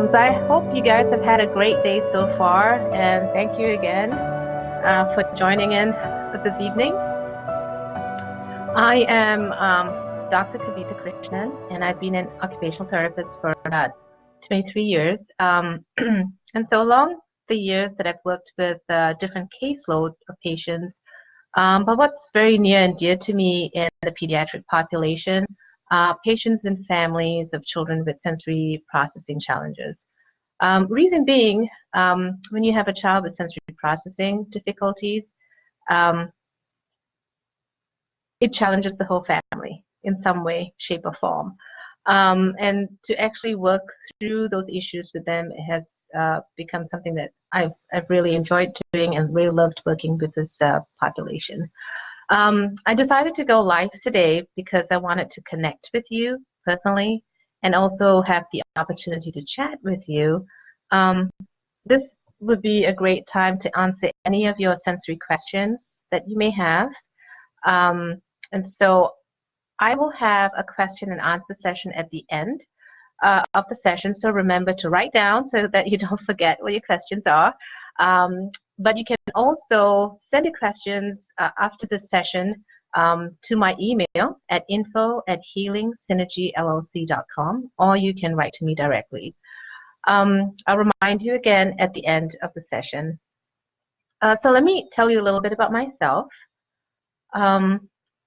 So I hope you guys have had a great day so far, and thank you again for joining in for this evening. I am Dr. Kavita Krishnan, and I've been an occupational therapist for about 23 years. And so along the years that I've worked with different caseload of patients, but what's very near and dear to me in the pediatric population, patients and families of children with sensory processing challenges. Reason being, when you have a child with sensory processing difficulties, um, it challenges the whole family in some way, shape, or form. And to actually work through those issues with them has become something that I've really enjoyed doing and really loved working with this population. I decided to go live today because I wanted to connect with you personally and also have the opportunity to chat with you. This would be a great time to answer any of your sensory questions that you may have. And so I will have a question and answer session at the end of the session. So remember to write down so that you don't forget what your questions are. But you can also send your questions after this session to my email at info@healingsynergyllc.com, or you can write to me directly. I'll remind you again at the end of the session. So let me tell you a little bit about myself. I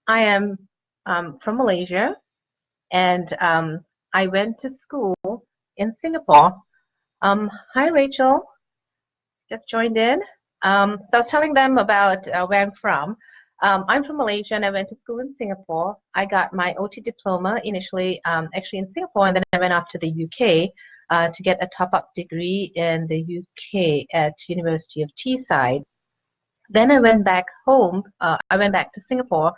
am from Malaysia, and I went to school in Singapore. Hi, Rachel. Just joined in. So I was telling them about where I'm from. I'm from Malaysia, and I went to school in Singapore. I got my OT diploma initially actually in Singapore, and then I went off to the UK to get a top-up degree in the UK at University of Teesside. Then I went back home. I went back to Singapore,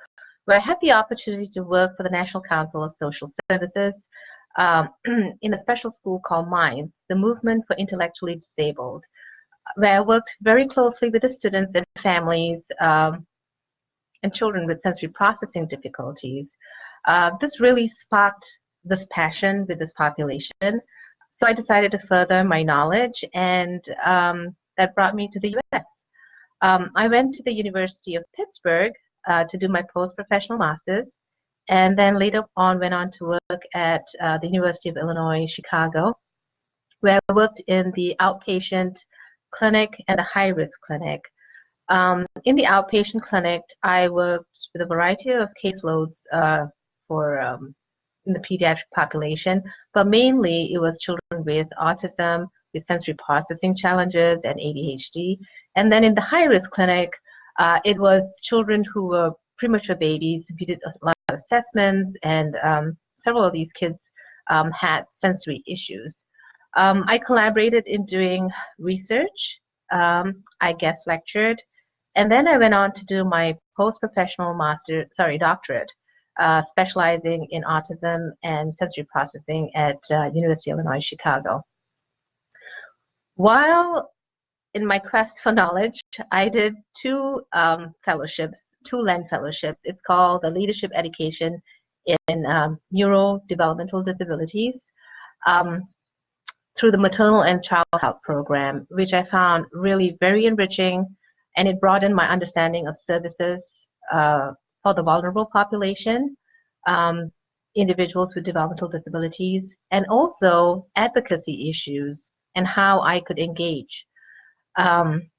where I had the opportunity to work for the National Council of Social Services in a special school called MINDS, the Movement for Intellectually Disabled, where I worked very closely with the students and families and children with sensory processing difficulties. This really sparked this passion with this population. So I decided to further my knowledge, and that brought me to the US. I went to the University of Pittsburgh to do my post-professional master's, and then later on went on to work at the University of Illinois, Chicago, where I worked in the outpatient clinic and the high-risk clinic. In the outpatient clinic, I worked with a variety of caseloads for in the pediatric population, but mainly it was children with autism, with sensory processing challenges, and ADHD. And then in the high-risk clinic, it was children who were premature babies. We did a lot of assessments, and several of these kids had sensory issues. I collaborated in doing research. I guest lectured, and then I went on to do my post-professional doctorate, specializing in autism and sensory processing at University of Illinois, Chicago. While in my quest for knowledge, I did two fellowships, two LEND fellowships. It's called the Leadership Education in Neurodevelopmental Disabilities through the Maternal and Child Health Program, which I found really very enriching, and it broadened my understanding of services for the vulnerable population, individuals with developmental disabilities, and also advocacy issues and how I could engage and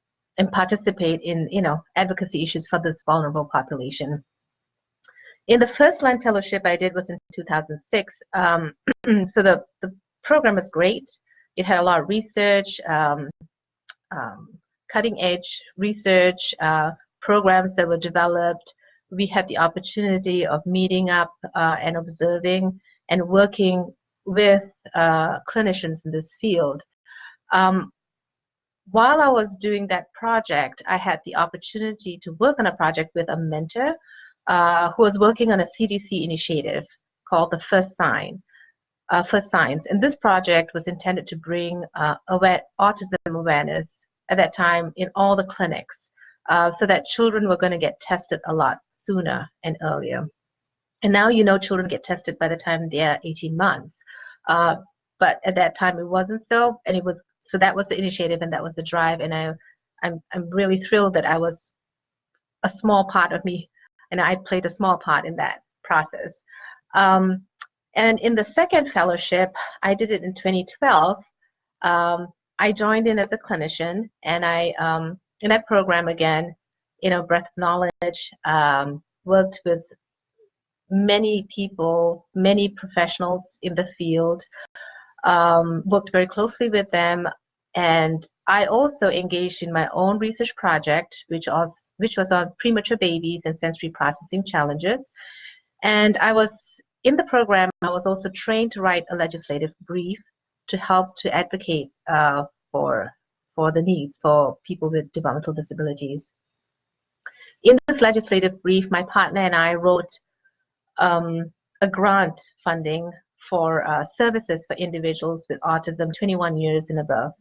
participate in, advocacy issues for this vulnerable population. In the first LEND fellowship I did was in 2006. So the program was great. It had a lot of research, cutting edge research, programs that were developed. We had the opportunity of meeting up and observing and working with clinicians in this field. While I was doing that project, I had the opportunity to work on a project with a mentor who was working on a CDC initiative called the First Signs. And this project was intended to bring autism awareness at that time in all the clinics so that children were going to get tested a lot sooner and earlier. And now children get tested by the time they're 18 months. but at that time it wasn't so, and it was so that was the initiative and that was the drive, and I'm really thrilled that I was a small part of me, and I played a small part in that process. Um, and in the second fellowship, I did it in 2012. I joined in as a clinician, and I in that program again, Breath of Knowledge, worked with many people, many professionals in the field, worked very closely with them. And I also engaged in my own research project, which was on premature babies and sensory processing challenges. And I was in the program, I was also trained to write a legislative brief to help to advocate for the needs for people with developmental disabilities. In this legislative brief, my partner and I wrote a grant funding for services for individuals with autism 21 years and above.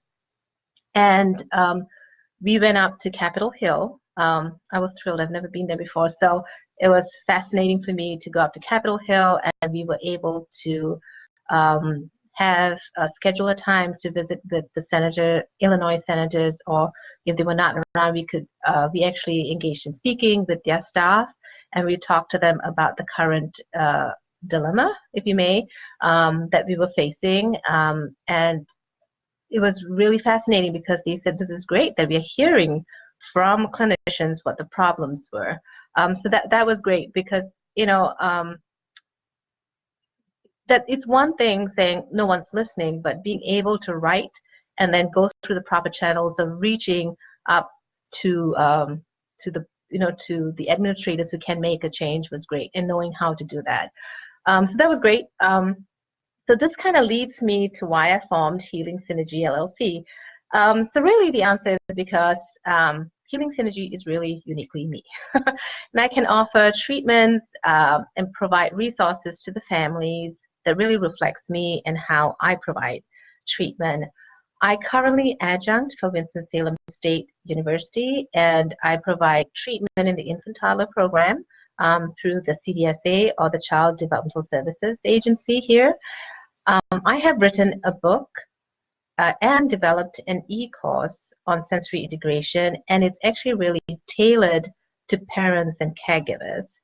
And we went up to Capitol Hill. I was thrilled. I've never been there before. So it was fascinating for me to go up to Capitol Hill, and we were able to schedule a time to visit with the Illinois senators, or if they were not around, we actually engaged in speaking with their staff, and we talked to them about the current dilemma, if you may, that we were facing. And it was really fascinating because they said, this is great that we are hearing from clinicians what the problems were. So that was great because, that it's one thing saying no one's listening, but being able to write and then go through the proper channels of reaching up to the administrators who can make a change was great, and knowing how to do that. So that was great. So this kind of leads me to why I formed Healing Synergy LLC. So really the answer is because Healing Synergy is really uniquely me. And I can offer treatments and provide resources to the families that really reflects me and how I provide treatment. I currently adjunct for Winston-Salem State University, and I provide treatment in the infant toddler program through the CDSA, or the Child Developmental Services Agency here. I have written a book and developed an e-course on sensory integration, and it's actually really tailored to parents and caregivers.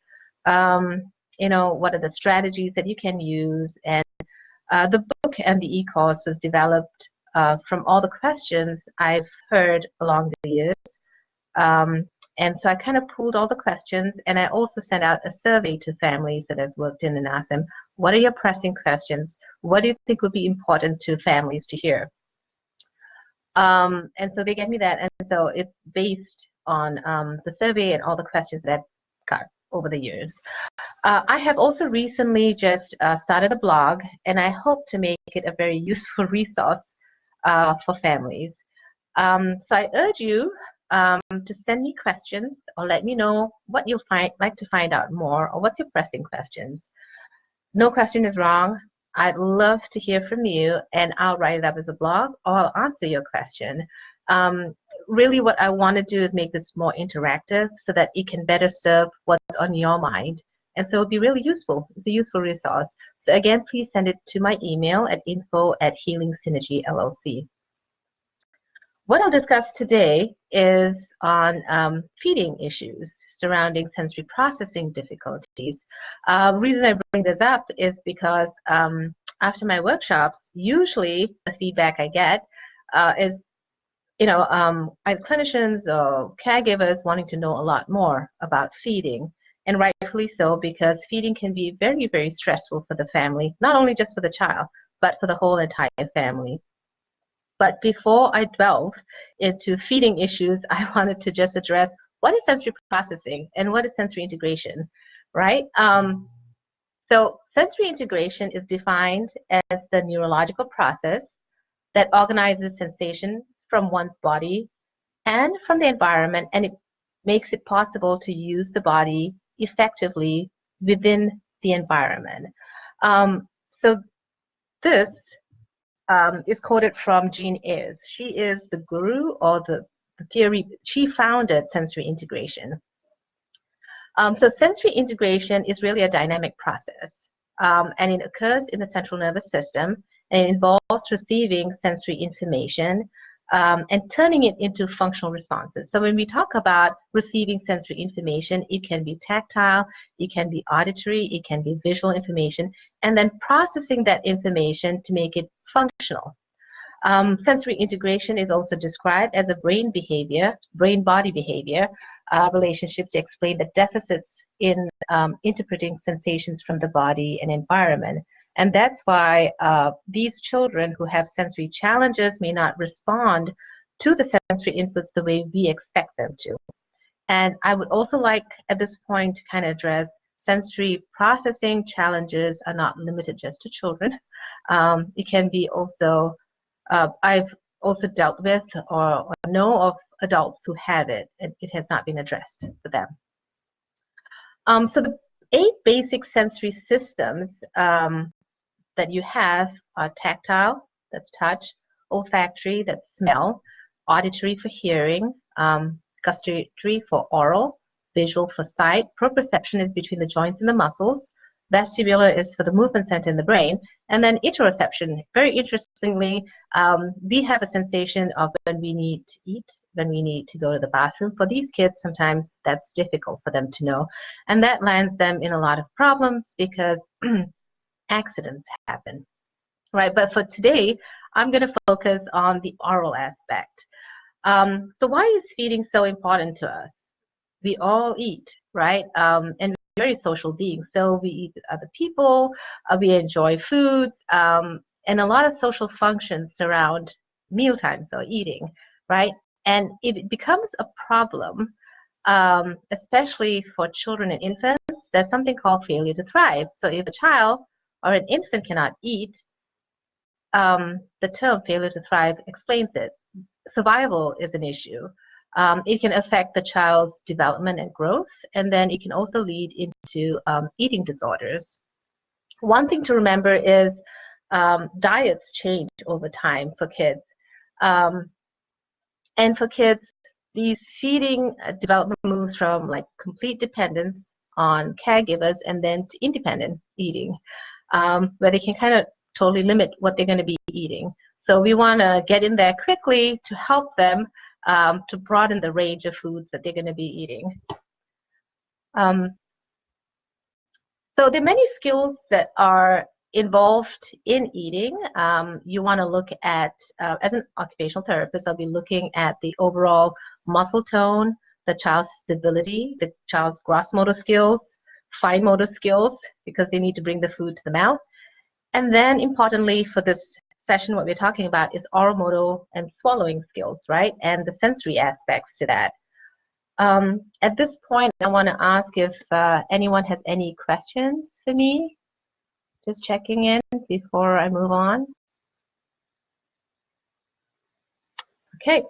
What are the strategies that you can use? And the book and the e-course was developed from all the questions I've heard along the years. And so I kind of pulled all the questions, and I also sent out a survey to families that I've worked in and asked them, what are your pressing questions? What do you think would be important to families to hear? And so they gave me that, and so it's based on the survey and all the questions that I've got over the years. I have also recently just started a blog, and I hope to make it a very useful resource for families. So I urge you to send me questions, or let me know what you'll like to find out more, or what's your pressing questions. No question is wrong. I'd love to hear from you, and I'll write it up as a blog, or I'll answer your question. Really what I want to do is make this more interactive so that it can better serve what's on your mind. And so it'll be really useful. It's a useful resource. So again, please send it to my email at info@Healing Synergy LLC. What I'll discuss today is on feeding issues surrounding sensory processing difficulties. The reason I bring this up is because after my workshops, usually the feedback I get is, either clinicians or caregivers wanting to know a lot more about feeding, and rightfully so, because feeding can be very, very stressful for the family, not only just for the child, but for the whole entire family. But before I delve into feeding issues, I wanted to just address what is sensory processing and what is sensory integration, right? So sensory integration is defined as the neurological process that organizes sensations from one's body and from the environment, and it makes it possible to use the body effectively within the environment. So this is quoted from Jean Ayres. She is the guru, or the theory. She founded sensory integration. So sensory integration is really a dynamic process, and it occurs in the central nervous system, and it involves receiving sensory information and turning it into functional responses. So when we talk about receiving sensory information, it can be tactile, it can be auditory, it can be visual information, and then processing that information to make it functional. Sensory integration is also described as a brain-body behavior relationship to explain the deficits in interpreting sensations from the body and environment. And that's why these children who have sensory challenges may not respond to the sensory inputs the way we expect them to. And I would also like at this point to kind of address sensory processing challenges are not limited just to children. It can be also, I've also dealt with or know of adults who have it, and it has not been addressed for them. So the 8 basic sensory systems that you have are tactile, that's touch, olfactory, that's smell, auditory for hearing, gustatory for oral, visual for sight, proprioception is between the joints and the muscles, vestibular is for the movement center in the brain, and then interoception, very interestingly, we have a sensation of when we need to eat, when we need to go to the bathroom. For these kids, sometimes that's difficult for them to know, and that lands them in a lot of problems because accidents happen, right? But for today, I'm going to focus on the oral aspect. So why is feeding so important to us? We all eat, right? And we're very social beings. So we eat with other people, we enjoy foods, and a lot of social functions surround mealtimes or eating, right? And it becomes a problem, especially for children and infants. There's something called failure to thrive. So if a child or an infant cannot eat, the term failure to thrive explains it. Survival is an issue. It can affect the child's development and growth, and then it can also lead into eating disorders. One thing to remember is diets change over time for kids. And for kids, these feeding development moves from like complete dependence on caregivers and then to independent eating, where they can kind of totally limit what they're going to be eating. So we want to get in there quickly to help them to broaden the range of foods that they're going to be eating. So there are many skills that are involved in eating. You want to look at, as an occupational therapist, I'll be looking at the overall muscle tone, the child's stability, the child's gross motor skills, fine motor skills, because they need to bring the food to the mouth. And then importantly for this session, what we're talking about is oral motor and swallowing skills, right? And the sensory aspects to that. At this point, I want to ask if anyone has any questions for me. Just checking in before I move on. Okay,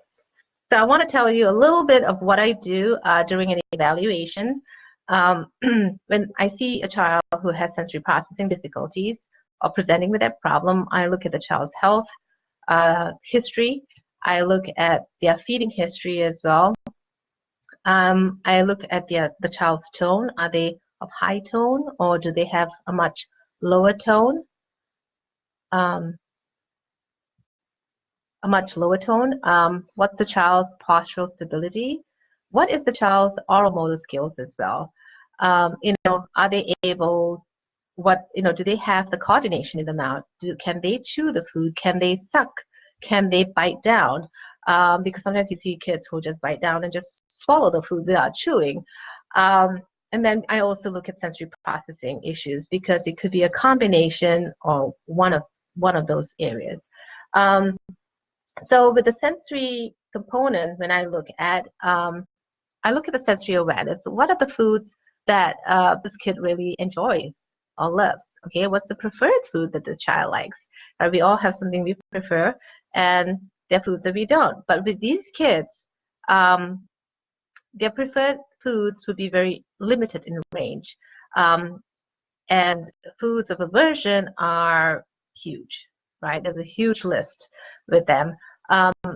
so I want to tell you a little bit of what I do during an evaluation. When I see a child who has sensory processing difficulties or presenting with that problem, I look at the child's health history. I look at their feeding history as well. I look at the child's tone. Are they of high tone, or do they have a much lower tone? A much lower tone. What's the child's postural stability? What is the child's oral motor skills as well? Are they able? Do they have the coordination in the mouth? Can they chew the food? Can they suck? Can they bite down? Because sometimes you see kids who just bite down and just swallow the food without chewing. And then I also look at sensory processing issues because it could be a combination or one of those areas. So with the sensory component, when I look at the sensory awareness. What are the foods that this kid really enjoys or loves? Okay, what's the preferred food that the child likes? We all have something we prefer, and there are foods that we don't. But with these kids, their preferred foods would be very limited in range, and foods of aversion are huge, right? There's a huge list with them.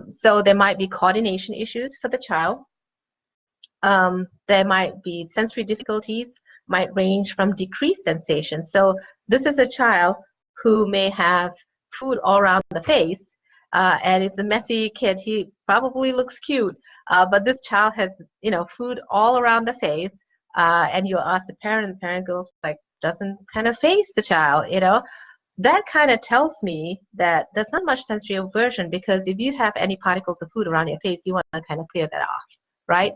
So there might be coordination issues for the child. There might be sensory difficulties, might range from decreased sensation. So this is a child who may have food all around the face, and it's a messy kid. He probably looks cute, but this child has, food all around the face, and you ask the parent goes like, doesn't kind of face the child. That kind of tells me that there's not much sensory aversion, because if you have any particles of food around your face, you want to kind of clear that off, right?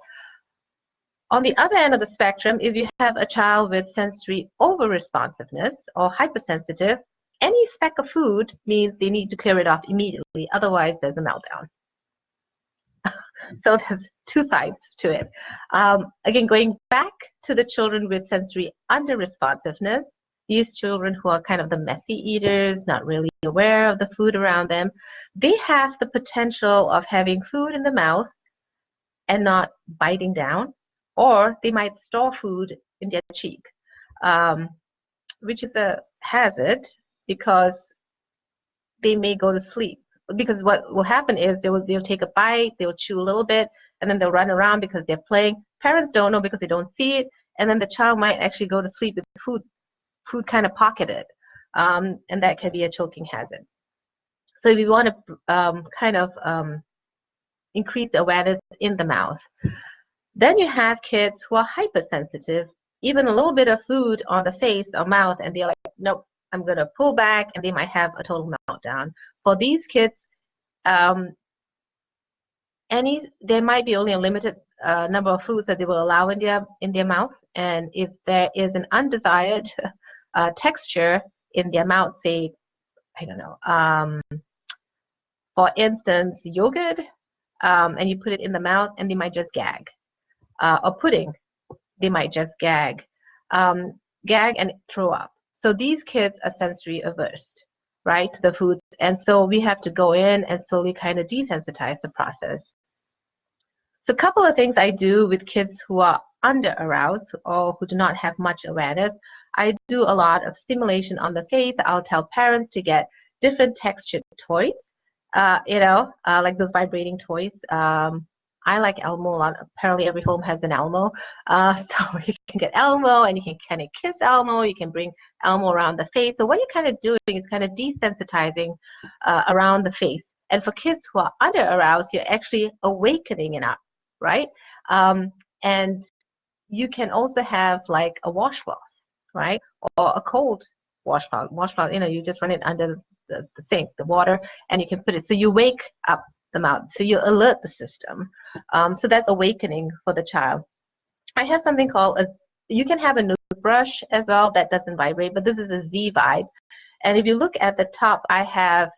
On the other end of the spectrum, if you have a child with sensory over-responsiveness or hypersensitive, any speck of food means they need to clear it off immediately, otherwise there's a meltdown. So there's two sides to it. Again, going back to the children with sensory under-responsiveness, these children who are kind of the messy eaters, not really aware of the food around them, they have the potential of having food in the mouth and not biting down, or they might store food in their cheek, which is a hazard, because they may go to sleep. Because what will happen is they'll take a bite, they'll chew a little bit, and then they'll run around because they're playing. Parents don't know because they don't see it, and then the child might actually go to sleep with food kind of pocketed, and that can be a choking hazard. So if you want to kind of increase the awareness in the mouth, then you have kids who are hypersensitive. Even a little bit of food on the face or mouth, and they're like, nope, I'm going to pull back, and they might have a total meltdown. For these kids, there might be only a limited number of foods that they will allow in their mouth, and if there is an undesired texture in their mouth, say, I don't know, for instance, yogurt, and you put it in the mouth, and they might just gag, or pudding, they might just gag and throw up. So these kids are sensory averse, right, to the foods. And so we have to go in and slowly kind of desensitize the process. So a couple of things I do with kids who are under aroused or who do not have much awareness. I do a lot of stimulation on the face. I'll tell parents to get different textured toys, like those vibrating toys. I like Elmo a lot. Apparently every home has an Elmo. So you can get Elmo and you can kind of kiss Elmo. You can bring Elmo around the face. So what you're kind of doing is kind of desensitizing around the face. And for kids who are under aroused, you're actually awakening it up, right? And you can also have like a washcloth, right? Or a cold washcloth. You just run it under the sink, the water, and you can put it. So you wake up the mouth. So you alert the system. So that's awakening for the child. I have something called you can have a nude brush as well that doesn't vibrate, but this is a Z Vibe. And if you look at the top, I have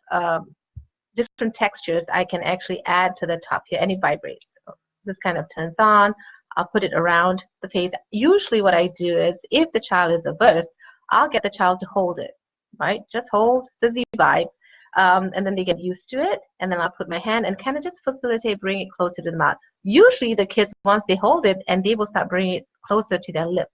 different textures I can actually add to the top here, and it vibrates. So this kind of turns on. I'll put it around the face. Usually what I do is, if the child is averse, I'll get the child to hold it, right? Just hold the Z Vibe. And then they get used to it, and then I'll put my hand and kind of just facilitate, bring it closer to the mouth. Usually the kids, once they hold it, and they will start bringing it closer to their lip.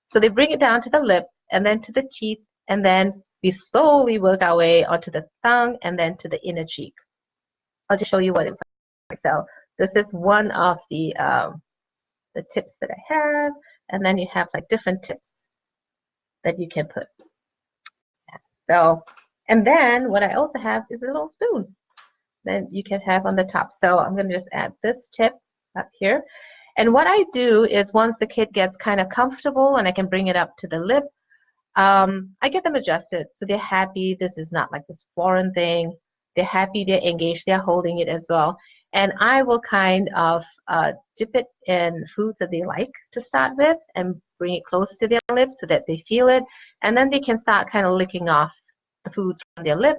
So they bring it down to the lip, and then to the teeth, and then we slowly work our way onto the tongue, and then to the inner cheek. I'll just show you what it's like. So this is one of the tips that I have, and then you have like different tips that you can put. So, and then what I also have is a little spoon that you can have on the top. So I'm going to just add this tip up here. And what I do is, once the kid gets kind of comfortable and I can bring it up to the lip, I get them adjusted. So they're happy. This is not like this foreign thing. They're happy, they're engaged, they're holding it as well. And I will kind of dip it in foods that they like to start with and bring it close to their lips so that they feel it. And then they can start kind of licking off the foods from their lip,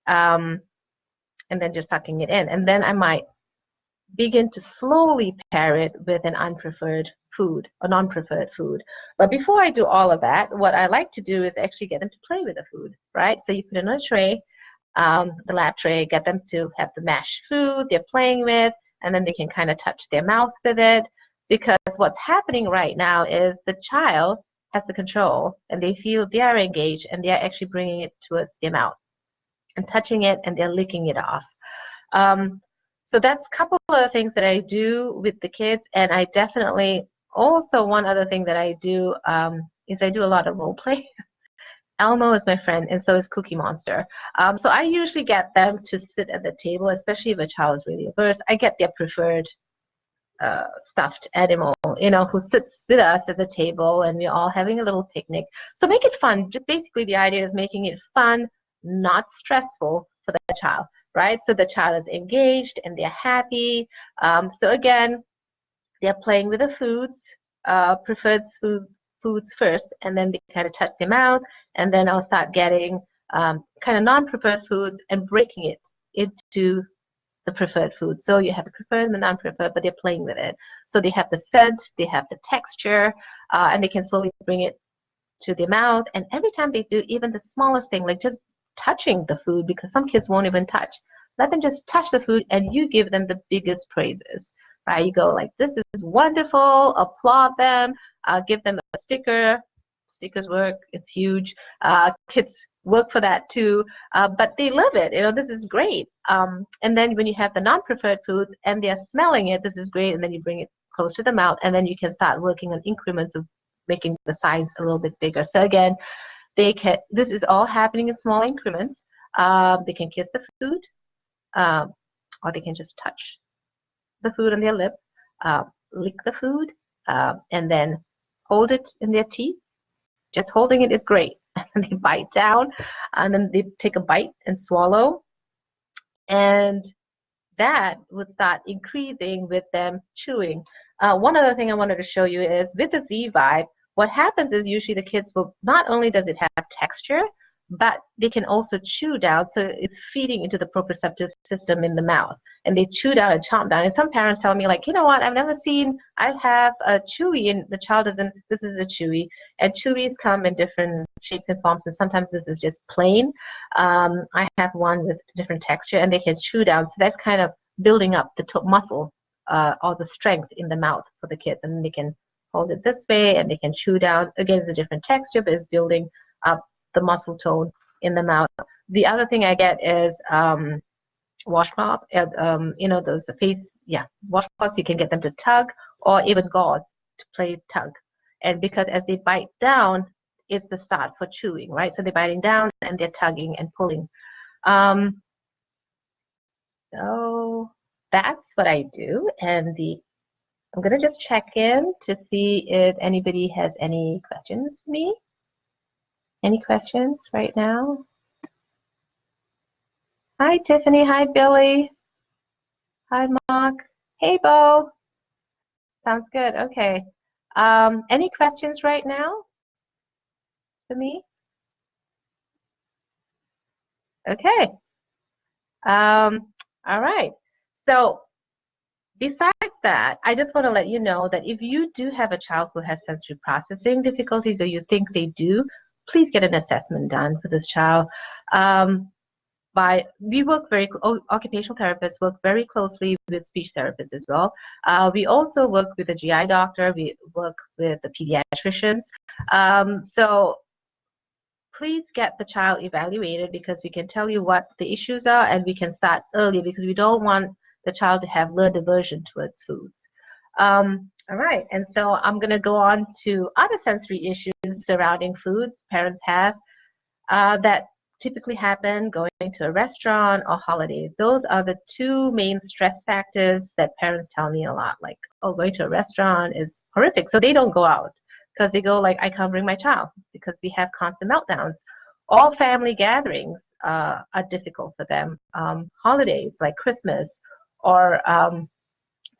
and then just sucking it in. And then I might begin to slowly pair it with an unpreferred food or non-preferred food. But before I do all of that, what I like to do is actually get them to play with the food, right? So you put it on a tray, the lab tray, get them to have the mashed food they're playing with, and then they can kind of touch their mouth with it. Because what's happening right now is the child has the control, and they feel they are engaged, and they're actually bringing it towards their mouth and touching it, and they're licking it off. So that's a couple of things that I do with the kids. And I definitely also, one other thing that I do is I do a lot of role play. Elmo is my friend, and so is Cookie Monster. So I usually get them to sit at the table, especially if a child is really averse. I get their preferred stuffed animal, who sits with us at the table, and we're all having a little picnic. So make it fun. Just basically the idea is making it fun, not stressful for the child, right? So the child is engaged and they're happy. So again, they're playing with the foods, preferred foods first, and then they kind of touch them out, and then I'll start getting kind of non-preferred foods and breaking it into the preferred food. So you have the preferred and the non-preferred, but they're playing with it. So they have the scent, they have the texture, and they can slowly bring it to their mouth. And every time they do even the smallest thing, like just touching the food, because some kids won't even touch, let them just touch the food and you give them the biggest praises, right? You go like, this is wonderful, applaud them, give them a sticker. Stickers work, it's huge. Kids work for that too, but they love it. This is great. And then when you have the non-preferred foods and they're smelling it, this is great. And then you bring it close to the mouth, and then you can start working on increments of making the size a little bit bigger. So again, this is all happening in small increments. They can kiss the food, or they can just touch the food on their lip, lick the food, and then hold it in their teeth. Just holding it is great. And they bite down, and then they take a bite and swallow. And that would start increasing with them chewing. One other thing I wanted to show you is with the Z Vibe, what happens is usually the kids will, not only does it have texture, but they can also chew down, so it's feeding into the proprioceptive system in the mouth, and they chew down and chomp down. And some parents tell me, like, you know what, I have a Chewy, and the child doesn't, this is a Chewy, and Chewies come in different shapes and forms, and sometimes this is just plain. I have one with different texture, and they can chew down, so that's kind of building up the muscle or the strength in the mouth for the kids, and they can hold it this way, and they can chew down. Again, it's a different texture, but it's building up the muscle tone in the mouth. The other thing I get is washcloth, those washcloths. You can get them to tug, or even gauze to play tug. And because as they bite down, it's the start for chewing, right? So they're biting down and they're tugging and pulling. So that's what I do. And I'm gonna just check in to see if anybody has any questions for me. Any questions right now? Hi, Tiffany. Hi, Billy. Hi, Mark. Hey, Bo. Sounds good. Okay. Any questions right now for me? Okay. All right. So besides that, I just want to let you know that if you do have a child who has sensory processing difficulties, or you think they do, please get an assessment done for this child. Occupational therapists work very closely with speech therapists as well. We also work with a GI doctor. We work with the pediatricians. So please get the child evaluated, because we can tell you what the issues are, and we can start early, because we don't want the child to have learned aversion towards foods. All right, and so I'm going to go on to other sensory issues surrounding foods parents have that typically happen going to a restaurant or holidays. Those are the two main stress factors that parents tell me a lot, like, oh, going to a restaurant is horrific. So they don't go out, because they go like, I can't bring my child, because we have constant meltdowns. All family gatherings are difficult for them. Holidays like Christmas or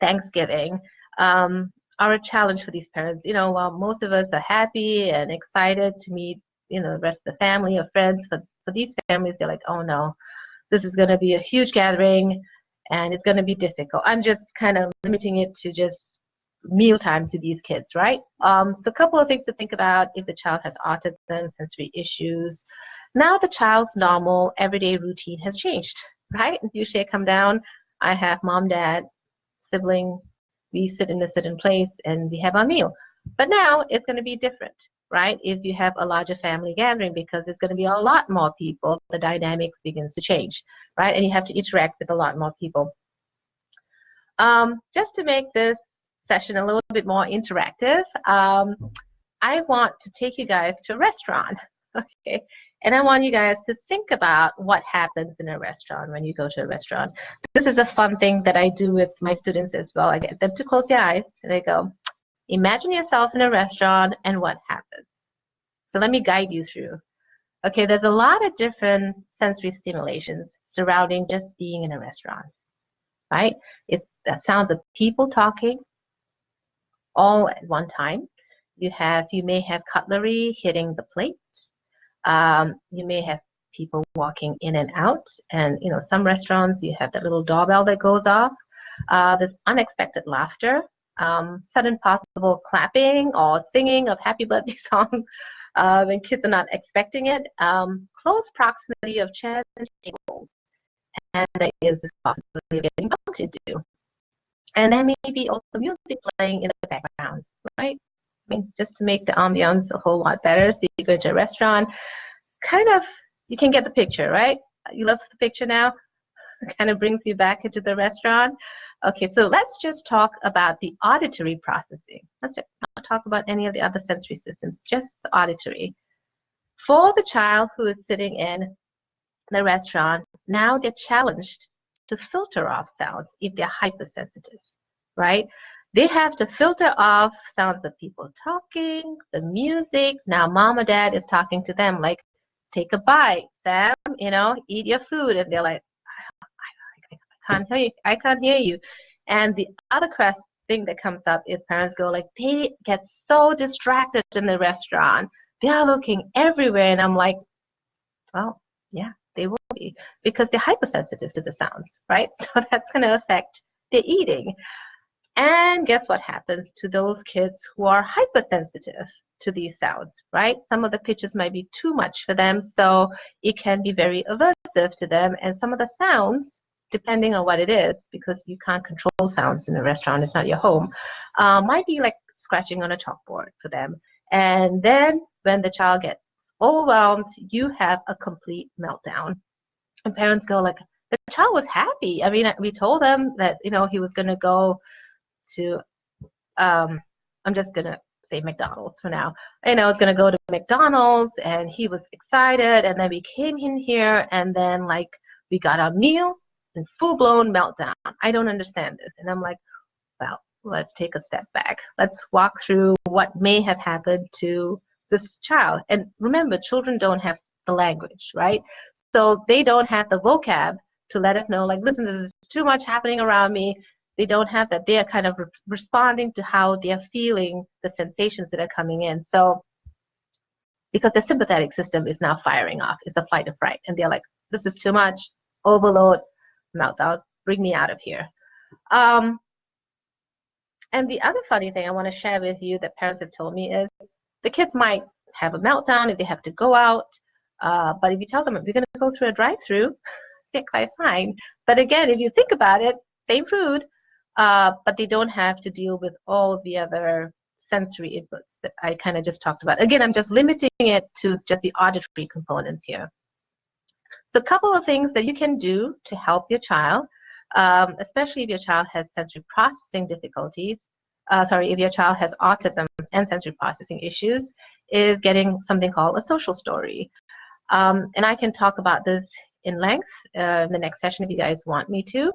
Thanksgiving are a challenge for these parents. While most of us are happy and excited to meet the rest of the family or friends, for these families, they're like, oh no, this is going to be a huge gathering and it's going to be difficult. I'm just kind of limiting it to just meal times with these kids, right? So a couple of things to think about if the child has autism, sensory issues. Now the child's normal everyday routine has changed, right? Usually I come down, I have mom, dad, sibling, we sit in a certain place and we have our meal. But now it's going to be different, right? If you have a larger family gathering, because it's going to be a lot more people, the dynamics begins to change, right? And you have to interact with a lot more people. Just to make this session a little bit more interactive, I want to take you guys to a restaurant. Okay. And I want you guys to think about what happens in a restaurant when you go to a restaurant. This is a fun thing that I do with my students as well. I get them to close their eyes and I go, imagine yourself in a restaurant and what happens. So let me guide you through. Okay, there's a lot of different sensory stimulations surrounding just being in a restaurant, right? It's the sounds of people talking all at one time. You may have cutlery hitting the plate. You may have people walking in and out, and some restaurants you have that little doorbell that goes off. There's unexpected laughter, sudden possible clapping or singing of happy birthday song when kids are not expecting it. Close proximity of chairs and tables, and there is this possibility of getting bumped into. And then maybe also music playing in the background, right? I mean, just to make the ambiance a whole lot better. So you go to a restaurant, kind of, you can get the picture, right? You love the picture now? It kind of brings you back into the restaurant. Okay, so let's just talk about the auditory processing. Let's not talk about any of the other sensory systems, just the auditory. For the child who is sitting in the restaurant, now they're challenged to filter off sounds if they're hypersensitive, right? They have to filter off sounds of people talking, the music. Now mom or dad is talking to them like, take a bite, Sam, eat your food. And they're like, I can't hear you. I can't hear you. And the other thing that comes up is parents go like, they get so distracted in the restaurant. They are looking everywhere. And I'm like, well, yeah, they will be because they're hypersensitive to the sounds, right? So that's going to affect their eating. And guess what happens to those kids who are hypersensitive to these sounds, right? Some of the pitches might be too much for them, so it can be very aversive to them. And some of the sounds, depending on what it is, because you can't control sounds in a restaurant, it's not your home, might be like scratching on a chalkboard for them. And then when the child gets overwhelmed, you have a complete meltdown. And parents go like, the child was happy. I mean, we told them that, he was going to go to, I'm just going to say McDonald's for now. I was going to go to McDonald's and he was excited. And then we came in here and then like we got our meal and full-blown meltdown. I don't understand this. And I'm like, well, let's take a step back. Let's walk through what may have happened to this child. And remember, children don't have the language, right? So they don't have the vocab to let us know, like, listen, this is too much happening around me. They don't have that. They are kind of responding to how they are feeling the sensations that are coming in. So because the sympathetic system is now firing off, is the fight or fright. And they're like, this is too much, overload, meltdown, bring me out of here. And the other funny thing I want to share with you that parents have told me is the kids might have a meltdown if they have to go out. But if you tell them we're going to go through a drive-through, they're quite fine. But again, if you think about it, same food, but they don't have to deal with all the other sensory inputs that I kind of just talked about. Again, I'm just limiting it to just the auditory components here. So a couple of things that you can do to help your child, especially if your child has sensory processing difficulties, if your child has autism and sensory processing issues, is getting something called a social story. And I can talk about this in length in the next session if you guys want me to.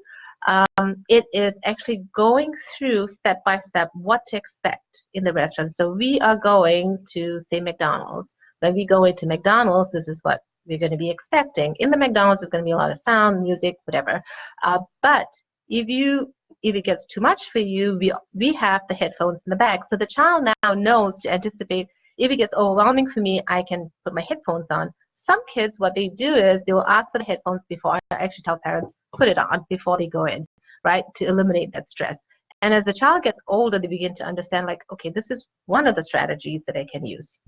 It is actually going through step by step what to expect in the restaurant. So we are going to, say, McDonald's. When we go into McDonald's, this is what we're going to be expecting. In the McDonald's, there's going to be a lot of sound, music, whatever. But if it gets too much for you, we have the headphones in the bag. So the child now knows to anticipate, if it gets overwhelming for me, I can put my headphones on. Some kids, what they do is they will ask for the headphones before. I actually tell parents, put it on before they go in, right, to eliminate that stress. And as the child gets older, they begin to understand, like, okay, this is one of the strategies that I can use.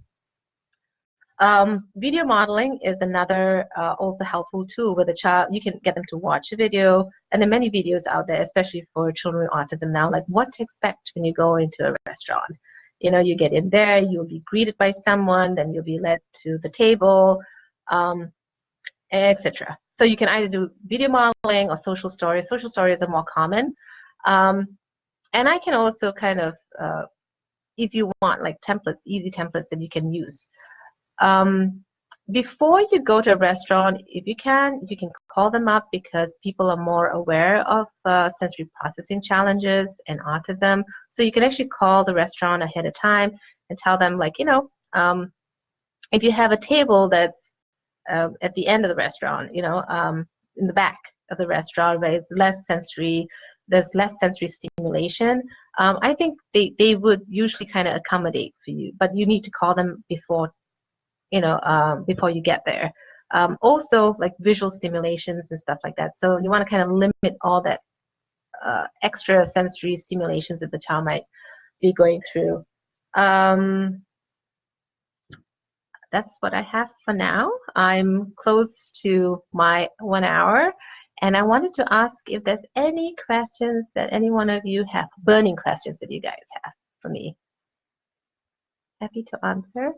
Video modeling is another also helpful tool where the child, you can get them to watch a video, and there are many videos out there, especially for children with autism now, like what to expect when you go into a restaurant. You get in there, you'll be greeted by someone, then you'll be led to the table, etc. So you can either do video modeling or social stories. Social stories are more common. And I can also kind of, if you want, like templates, easy templates that you can use. before you go to a restaurant, if you can call them up because people are more aware of sensory processing challenges and autism. So you can actually call the restaurant ahead of time and tell them, like, if you have a table that's at the end of the restaurant, in the back of the restaurant where it's less sensory, there's less sensory stimulation. I think they would usually kind of accommodate for you, but you need to call them before before you get there. Also, like visual stimulations and stuff like that. So you want to kind of limit all that extra sensory stimulations that the child might be going through. That's what I have for now. I'm close to my 1 hour, and I wanted to ask if there's any questions that any one of you have, burning questions that you guys have for me. Happy to answer.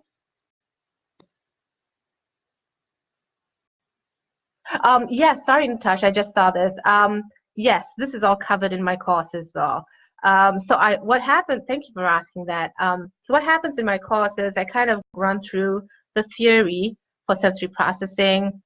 Yes, sorry, Natasha, I just saw this. Yes, this is all covered in my course as well. What happened, thank you for asking that. So what happens in my course is I kind of run through the theory for sensory processing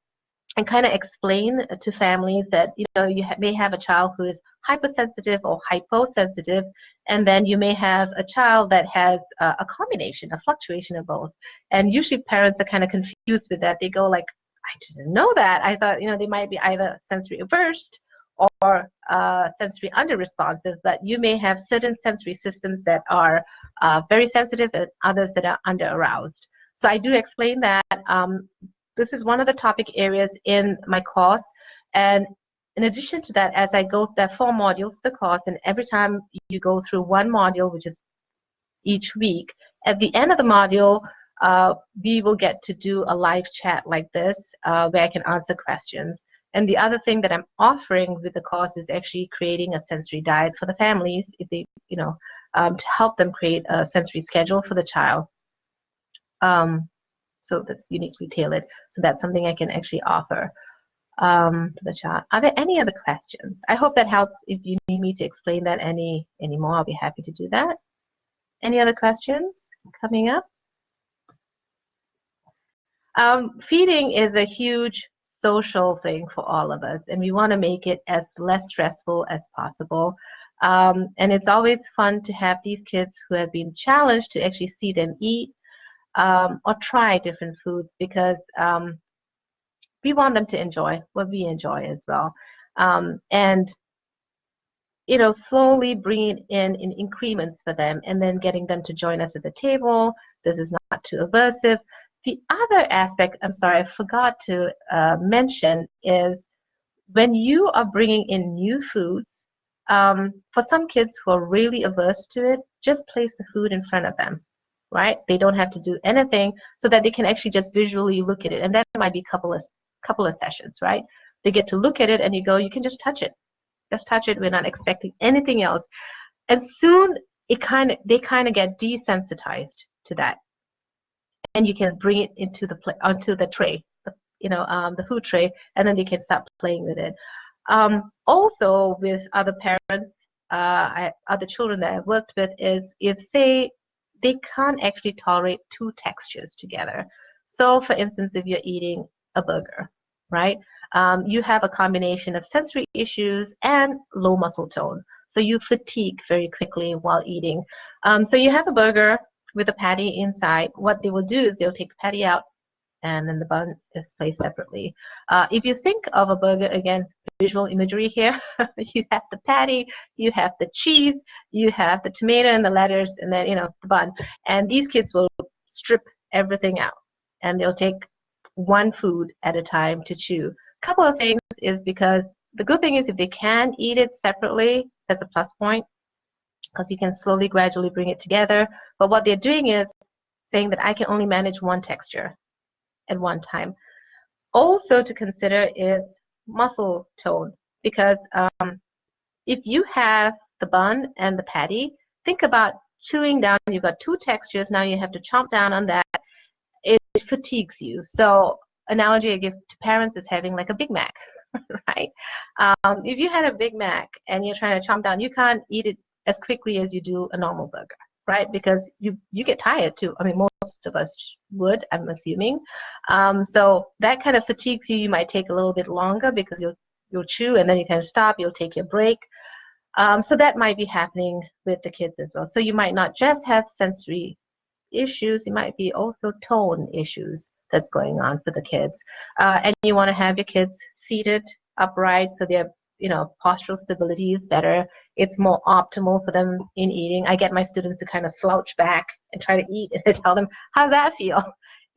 and kind of explain to families that, you may have a child who is hypersensitive or hyposensitive, and then you may have a child that has a combination, a fluctuation of both. And usually parents are kind of confused with that. They go like, I didn't know that. I thought, they might be either sensory averse or sensory under-responsive, but you may have certain sensory systems that are very sensitive and others that are under-aroused. So I do explain that. This is one of the topic areas in my course. And in addition to that, as I go, there are 4 modules to the course, and every time you go through one module, which is each week, at the end of the module, we will get to do a live chat like this where I can answer questions. And the other thing that I'm offering with the course is actually creating a sensory diet for the families, if they, to help them create a sensory schedule for the child. So that's uniquely tailored. So that's something I can actually offer to the child. Are there any other questions? I hope that helps. If you need me to explain that any more, I'll be happy to do that. Any other questions coming up? Feeding is a huge social thing for all of us, and we want to make it as less stressful as possible. And it's always fun to have these kids who have been challenged to actually see them eat or try different foods, because we want them to enjoy what we enjoy as well. And slowly bringing in increments for them, and then getting them to join us at the table. This is not too aversive. The other aspect, I'm sorry, I forgot to mention, is when you are bringing in new foods, for some kids who are really averse to it, just place the food in front of them, right? They don't have to do anything, so that they can actually just visually look at it. And that might be a couple of sessions, right? They get to look at it, and you can just touch it. Just touch it. We're not expecting anything else. And soon they kind of get desensitized to that. And you can bring it into onto the tray, the food tray, and then they can start playing with it. Also, with other parents, other children that I've worked with, is if, say, they can't actually tolerate 2 textures together. So, for instance, if you're eating a burger, right? You have a combination of sensory issues and low muscle tone. So you fatigue very quickly while eating. So you have a burger with a patty inside. What they will do is they'll take the patty out, and then the bun is placed separately. If you think of a burger, again, visual imagery here, you have the patty, you have the cheese, you have the tomato and the lettuce, and then, the bun. And these kids will strip everything out, and they'll take one food at a time to chew. Couple of things is, because the good thing is if they can eat it separately, that's a plus point, because you can slowly, gradually bring it together. But what they're doing is saying that I can only manage one texture at one time. Also to consider is muscle tone, because if you have the bun and the patty, think about chewing down. You've got 2 textures. Now you have to chomp down on that. It fatigues you. So analogy I give to parents is having like a Big Mac, right? If you had a Big Mac and you're trying to chomp down, you can't eat it as quickly as you do a normal burger. right? Because you get tired too. I mean, most of us would, I'm assuming. So that kind of fatigues you. You might take a little bit longer because you'll chew and then you kind of stop. You'll take your break. So that might be happening with the kids as well. So you might not just have sensory issues, it might be also tone issues that's going on for the kids. And you want to have your kids seated upright so their postural stability is better. It's more optimal for them in eating. I get my students to kind of slouch back and try to eat, and I tell them, how's that feel?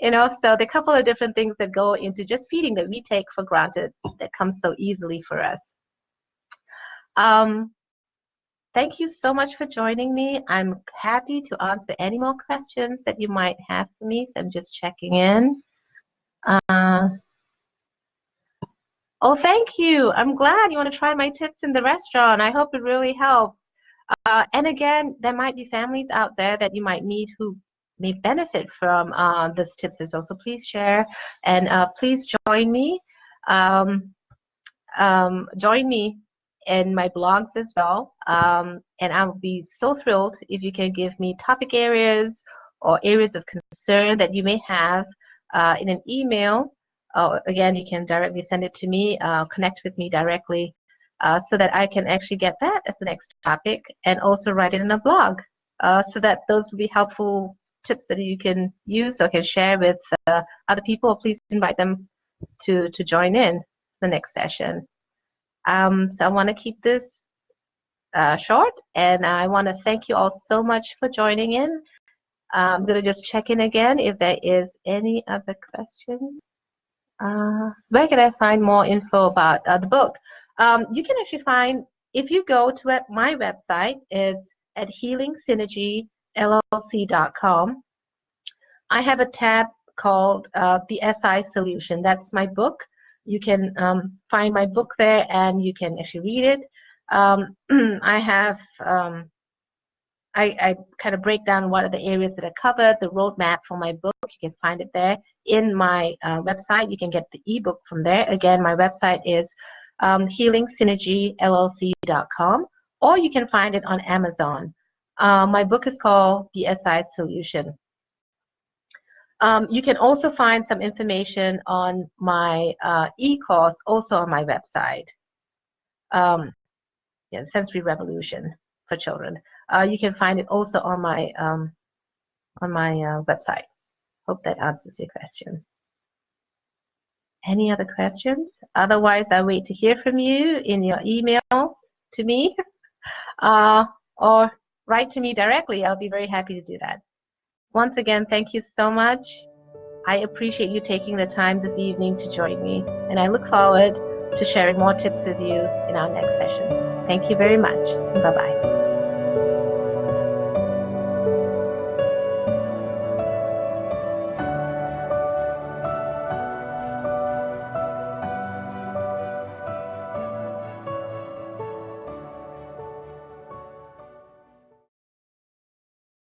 So the couple of different things that go into just feeding that we take for granted that comes so easily for us. Thank you so much for joining me. I'm happy to answer any more questions that you might have for me. So I'm just checking in. Oh, thank you. I'm glad you want to try my tips in the restaurant. I hope it really helps. And again, there might be families out there that you might meet who may benefit from these tips as well. So please share and please join me. Join me in my blogs as well. And I'll be so thrilled if you can give me topic areas or areas of concern that you may have in an email. Again, you can directly send it to me, connect with me directly so that I can actually get that as the next topic and also write it in a blog so that those will be helpful tips that you can use or can share with other people. Please invite them to join in the next session. So I want to keep this short, and I want to thank you all so much for joining in. I'm going to just check in again if there is any other questions. Where can I find more info about the book? You can actually find, if you go to my website, it's at healingsynergyllc.com. I have a tab called The SI Solution. That's my book. You can find my book there and you can actually read it. I have, I kind of break down what are the areas that are covered, the roadmap for my book. You can find it there. In my website, you can get the ebook from there. Again, my website is healingsynergyllc.com, or you can find it on Amazon. My book is called The SI Solution. You can also find some information on my e-course also on my website. Sensory Revolution for Children. You can find it also on my website. Hope that answers your question. Any other questions? Otherwise, I wait to hear from you in your emails to me or write to me directly. I'll be very happy to do that. Once again, thank you so much. I appreciate you taking the time this evening to join me, and I look forward to sharing more tips with you in our next session. Thank you very much. Bye-bye.